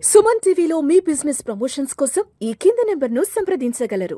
సుమన్ టీవీలో మీ business promotions కోసం ఈ కింది నెంబర్ను సంప్రదించగలరు.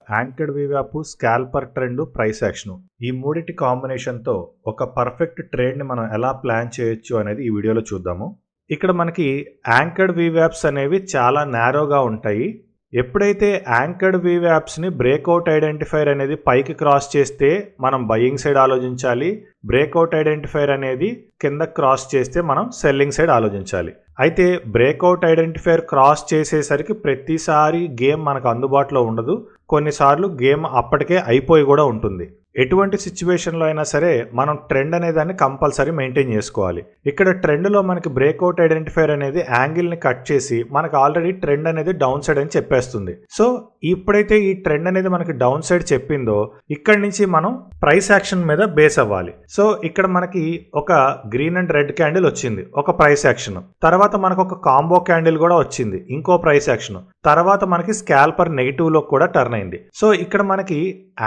యాంకర్డ్ వీవ్యాప్, స్కాల్పర్ ట్రెండ్, ప్రైస్ యాక్షన్ ఈ మూడిటి కాంబినేషన్తో ఒక పర్ఫెక్ట్ ట్రేడ్ని మనం ఎలా ప్లాన్ చేయొచ్చు అనేది ఈ వీడియోలో చూద్దాము. ఇక్కడ మనకి యాంకర్డ్ వీవ్యాప్స్ అనేవి చాలా నేరోగా ఉంటాయి. ఎప్పుడైతే యాంకర్డ్ వీవ్యాప్స్ని బ్రేక్అవుట్ ఐడెంటిఫైర్ అనేది పైకి క్రాస్ చేస్తే మనం బయింగ్ సైడ్ ఆలోచించాలి, బ్రేక్అవుట్ ఐడెంటిఫైర్ అనేది కింద క్రాస్ చేస్తే మనం సెల్లింగ్ సైడ్ ఆలోచించాలి. అయితే బ్రేక్అవుట్ ఐడెంటిఫైర్ క్రాస్ చేసేసరికి ప్రతిసారి గేమ్ మనకు అందుబాటులో ఉండదు, కొన్నిసార్లు గేమ్ అప్పటికే అయిపోయి కూడా ఉంటుంది. ఎటువంటి సిచ్యువేషన్లో అయినా సరే మనం ట్రెండ్ అనే దాన్ని కంపల్సరీ మెయింటైన్ చేసుకోవాలి. ఇక్కడ ట్రెండ్లో మనకి బ్రేక్అవుట్ ఐడెంటిఫైర్ అనేది యాంగిల్ని కట్ చేసి మనకు ఆల్రెడీ ట్రెండ్ అనేది డౌన్ సైడ్ అని చెప్పేస్తుంది. సో ఇప్పుడైతే ఈ ట్రెండ్ అనేది మనకి డౌన్ సైడ్ చెప్పిందో ఇక్కడి నుంచి మనం ప్రైస్ యాక్షన్ మీద బేస్ అవ్వాలి. సో ఇక్కడ మనకి ఒక గ్రీన్ అండ్ రెడ్ క్యాండిల్ వచ్చింది, ఒక ప్రైస్ యాక్షన్. తర్వాత మనకు ఒక కాంబో క్యాండిల్ కూడా వచ్చింది, ఇంకో ప్రైస్ యాక్షన్. తర్వాత మనకి స్కాల్పర్ నెగిటివ్ లో కూడా టర్న్ అయింది. సో ఇక్కడ మనకి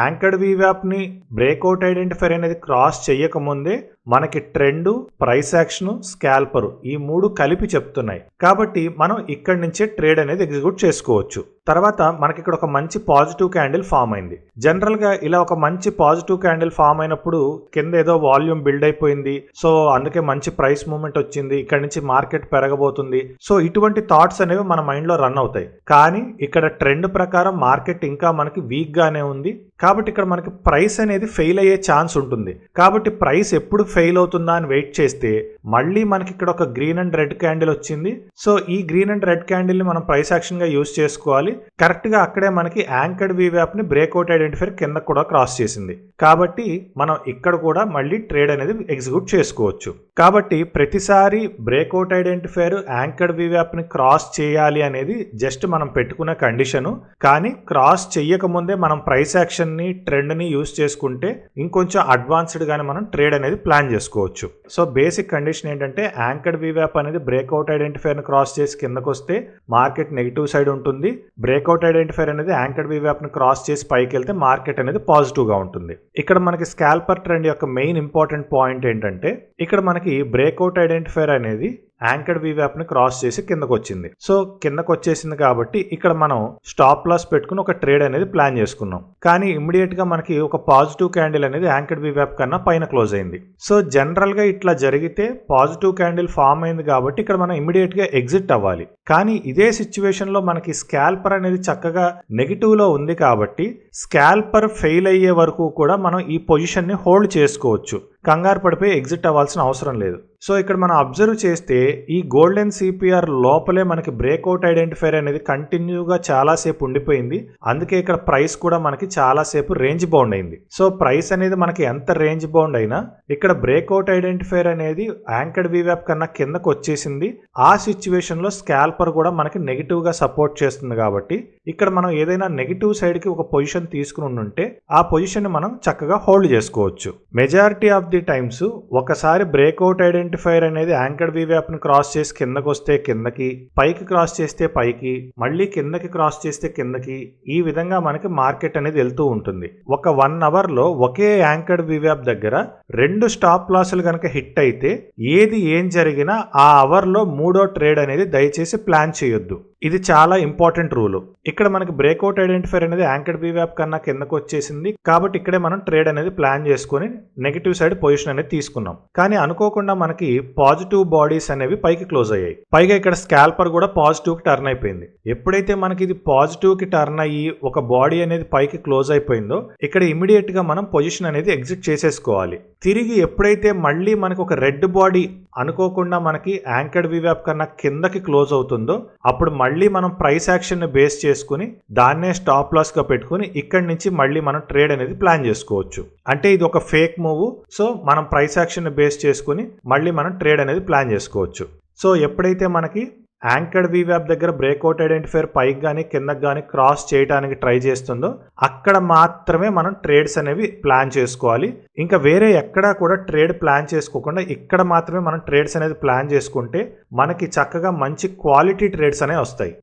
యాంకర్డ్ వీవ్యాప్ ని బ్రేక్అవుట్ ఐడెంటిఫైర్ అనేది క్రాస్ చేయకముందే మనకి ట్రెండ్, ప్రైస్ యాక్షన్, స్కాల్పర్ ఈ మూడు కలిపి చెప్తున్నాయి. కాబట్టి మనం ఇక్కడి నుంచే ట్రేడ్ అనేది ఎగ్జిక్యూట్ చేసుకోవచ్చు. తర్వాత మనకి ఇక్కడ ఒక మంచి పాజిటివ్ క్యాండిల్ ఫామ్ అయింది. జనరల్ గా ఇలా ఒక మంచి పాజిటివ్ క్యాండిల్ ఫామ్ అయినప్పుడు కింద ఏదో వాల్యూమ్ బిల్డ్ అయిపోయింది, సో అందుకే మంచి ప్రైస్ మూవ్మెంట్ వచ్చింది, ఇక్కడ నుంచి మార్కెట్ పెరగబోతుంది. సో ఇటువంటి థాట్స్ అనేవి మన మైండ్ లో రన్ అవుతాయి. కానీ ఇక్కడ ట్రెండ్ ప్రకారం మార్కెట్ ఇంకా మనకి వీక్ గానే ఉంది. కాబట్టి ఇక్కడ మనకి ప్రైస్ అనేది ఫెయిల్ అయ్యే ఛాన్స్ ఉంటుంది. కాబట్టి ప్రైస్ ఎప్పుడు ఫెయిల్ అవుతుందా అని వెయిట్ చేస్తే మళ్ళీ మనకి ఇక్కడ ఒక గ్రీన్ అండ్ రెడ్ క్యాండిల్ వచ్చింది. సో ఈ గ్రీన్ అండ్ రెడ్ క్యాండిల్ ని మనం ప్రైస్ యాక్షన్ గా యూజ్ చేసుకోవాలి. కరెక్ట్ గా అక్కడే మనకి యాంకర్డ్ వీవ్యాప్ ని బ్రేక్అవుట్ ఐడెంటిఫైర్ కింద కూడా క్రాస్ చేసింది. కాబట్టి మనం ఇక్కడ కూడా మళ్ళీ ట్రేడ్ అనేది ఎగ్జిక్యూట్ చేసుకోవచ్చు. కాబట్టి ప్రతిసారి బ్రేక్అవుట్ ఐడెంటిఫైర్ యాంకర్డ్ వీవ్యాప్ ని క్రాస్ చేయాలి అనేది జస్ట్ మనం పెట్టుకున్న కండిషను. కానీ క్రాస్ చెయ్యక ముందే మనం ప్రైస్ యాక్షన్ ని, ట్రెండ్ ని యూజ్ చేసుకుంటే ఇంకొంచెం అడ్వాన్స్డ్ గానే మనం ట్రేడ్ అనేది ప్లాన్ చేసుకోవచ్చు. సో బేసిక్ కండిషన్ ఏంటంటే యాంకర్డ్ వీవ్యాప్ అనేది బ్రేక్అవుట్ ఐడెంటిఫైర్ ని క్రాస్ చేసి కిందకు వస్తే మార్కెట్ నెగిటివ్ సైడ్ ఉంటుంది. బ్రేక్అవుట్ ఐడెంటిఫైర్ అనేది యాంకర్డ్ వీవ్యాప్ ని క్రాస్ చేసి పైకి వెళ్తే మార్కెట్ అనేది పాజిటివ్ గా ఉంటుంది. ఇక్కడ మనకి స్కాల్పర్ ట్రెండ్ యొక్క మెయిన్ ఇంపార్టెంట్ పాయింట్ ఏంటంటే ఇక్కడ మనకి బ్రేక్అవుట్ ఐడెంటిఫైర్ అనేది యాంకర్డ్ వీవ్యాప్ ని క్రాస్ చేసి కిందకు వచ్చింది. సో కిందకు వచ్చేసింది కాబట్టి ఇక్కడ మనం స్టాప్ లాస్ పెట్టుకుని ఒక ట్రేడ్ అనేది ప్లాన్ చేసుకున్నాం. కానీ ఇమ్మీడియట్ గా మనకి ఒక పాజిటివ్ క్యాండిల్ అనేది యాంకర్డ్ వీవ్యాప్ కన్నా పైన క్లోజ్ అయింది. సో జనరల్ గా ఇట్లా జరిగితే పాజిటివ్ క్యాండిల్ ఫామ్ అయింది కాబట్టి ఇక్కడ మనం ఇమ్మీడియట్ గా ఎగ్జిట్ అవ్వాలి. కానీ ఇదే సిచ్యువేషన్ లో మనకి స్కాల్పర్ అనేది చక్కగా నెగిటివ్ లో ఉంది కాబట్టి స్కాల్పర్ ఫెయిల్ అయ్యే వరకు కూడా మనం ఈ పొజిషన్ ని హోల్డ్ చేసుకోవచ్చు. కంగారు పడిపోయి ఎగ్జిట్ అవ్వాల్సిన అవసరం లేదు. సో ఇక్కడ మనం అబ్జర్వ్ చేస్తే ఈ గోల్డెన్ సిపిఆర్ లోపలే మనకి బ్రేక్అవుట్ ఐడెంటిఫైర్ అనేది కంటిన్యూగా చాలాసేపు ఉండిపోయింది. అందుకే ఇక్కడ ప్రైస్ కూడా మనకి చాలాసేపు రేంజ్ బౌండ్ అయింది. సో ప్రైస్ అనేది మనకి ఎంత రేంజ్ బౌండ్ అయినా ఇక్కడ బ్రేక్అవుట్ ఐడెంటిఫైర్ అనేది యాంకర్డ్ వీవ్యాప్ కన్నా కిందకు వచ్చేసింది. ఆ సిచ్యువేషన్ లో స్కాల్పర్ కూడా మనకి నెగిటివ్ గా సపోర్ట్ చేస్తుంది. కాబట్టి ఇక్కడ మనం ఏదైనా నెగిటివ్ సైడ్ కి ఒక పొజిషన్ తీసుకుని ఉంటే ఆ పొజిషన్ ని మనం చక్కగా హోల్డ్ చేసుకోవచ్చు. మెజారిటీ ఆఫ్ ది టైమ్స్ ఒకసారి బ్రేక్అవుట్ ఐడెంటిఫైర్ అనేది యాంకర్డ్ వీవ్యాప్ ని క్రాస్ చేసి కిందకు వస్తే కిందకి, పైకి క్రాస్ చేస్తే పైకి, మళ్ళీ కిందకి క్రాస్ చేస్తే కిందకి, ఈ విధంగా మనకి మార్కెట్ అనేది వెళ్తూ ఉంటుంది. ఒక 1 అవర్ లో ఒకే యాంకర్డ్ వీవ్యాప్ దగ్గర 2 స్టాప్ లాసులు కనుక హిట్ అయితే ఏది ఏం జరిగినా ఆ అవర్ లో 3వ ట్రేడ్ అనేది దయచేసి ప్లాన్ చేయొద్దు. ఇది చాలా ఇంపార్టెంట్ రూల్. ఇక్కడ మనకి బ్రేక్అవుట్ ఐడెంటిఫైర్ అనేది యాంకర్డ్ వీవ్యాప్ కన్నా కిందకు వచ్చేసింది కాబట్టి ఇక్కడే మనం ట్రేడ్ అనేది ప్లాన్ చేసుకుని నెగిటివ్ సైడ్ పొజిషన్ అనేది తీసుకున్నాం. కానీ అనుకోకుండా మనకి పాజిటివ్ బాడీస్ అనేవి పైకి క్లోజ్ అయ్యాయి. పైగా ఇక్కడ స్కాల్పర్ కూడా పాజిటివ్ కి టర్న్ అయిపోయింది. ఎప్పుడైతే మనకి ఇది పాజిటివ్ కి టర్న్ అయ్యి ఒక బాడీ అనేది పైకి క్లోజ్ అయిపోయిందో ఇక్కడ ఇమీడియట్ గా మనం పొజిషన్ అనేది ఎగ్జిట్ చేసేసుకోవాలి. తిరిగి ఎప్పుడైతే మళ్ళీ మనకి ఒక రెడ్ బాడీ అనుకోకుండా మనకి యాంకర్డ్ వీవ్యాప్ కన్నా కిందకి క్లోజ్ అవుతుందో అప్పుడు మళ్ళీ మనం ప్రైస్ యాక్షన్ ని బేస్ చేసుకుని దాన్నే స్టాప్ లాస్ గా పెట్టుకుని ఇక్కడి నుంచి మళ్ళీ మనం ట్రేడ్ అనేది ప్లాన్ చేసుకోవచ్చు. అంటే ఇది ఒక ఫేక్ మూవ్. సో మనం ప్రైస్ యాక్షన్ ని బేస్ చేసుకుని మళ్ళీ మనం ట్రేడ్ అనేది ప్లాన్ చేసుకోవచ్చు. సో ఎప్పుడైతే మనకి యాంకర్డ్ వీవ్యాప్ దగ్గర బ్రేక్అవుట్ ఐడెంటిఫైర్ పైకి కానీ కిందకి కానీ క్రాస్ చేయడానికి ట్రై చేస్తుందో అక్కడ మాత్రమే మనం ట్రేడ్స్ అనేవి ప్లాన్ చేసుకోవాలి. ఇంకా వేరే ఎక్కడా కూడా ట్రేడ్ ప్లాన్ చేసుకోకుండా ఇక్కడ మాత్రమే మనం ట్రేడ్స్ అనేది ప్లాన్ చేసుకుంటే మనకి చక్కగా మంచి క్వాలిటీ ట్రేడ్స్ అనేవి వస్తాయి.